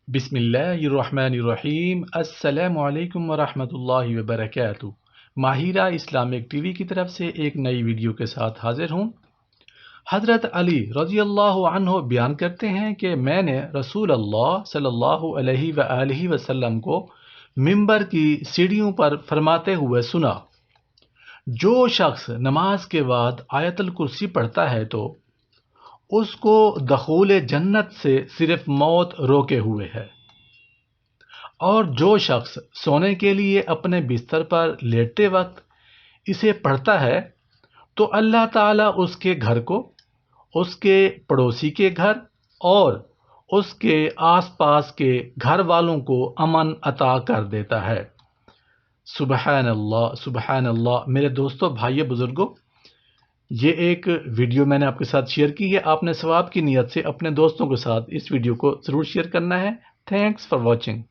بسم اللہ الرحمن الرحیم۔ السلام علیکم ورحمۃ اللہ وبرکاتہ۔ ماہرہ اسلامک ٹی وی کی طرف سے ایک نئی ویڈیو کے ساتھ حاضر ہوں۔ حضرت علی رضی اللہ عنہ بیان کرتے ہیں کہ میں نے رسول اللہ صلی اللہ علیہ وآلہ وسلم کو ممبر کی سیڑھیوں پر فرماتے ہوئے سنا، جو شخص نماز کے بعد آیت الکرسی پڑھتا ہے تو اس کو دخول جنت سے صرف موت روکے ہوئے ہے، اور جو شخص سونے کے لیے اپنے بستر پر لیٹتے وقت اسے پڑھتا ہے تو اللہ تعالیٰ اس کے گھر کو، اس کے پڑوسی کے گھر اور اس کے آس پاس کے گھر والوں کو امن عطا کر دیتا ہے۔ سبحان اللہ، سبحان اللہ۔ میرے دوستوں، بھائیو، بزرگوں، یہ ایک ویڈیو میں نے آپ کے ساتھ شیئر کی ہے۔ آپ نے ثواب کی نیت سے اپنے دوستوں کے ساتھ اس ویڈیو کو ضرور شیئر کرنا ہے۔ Thanks for watching.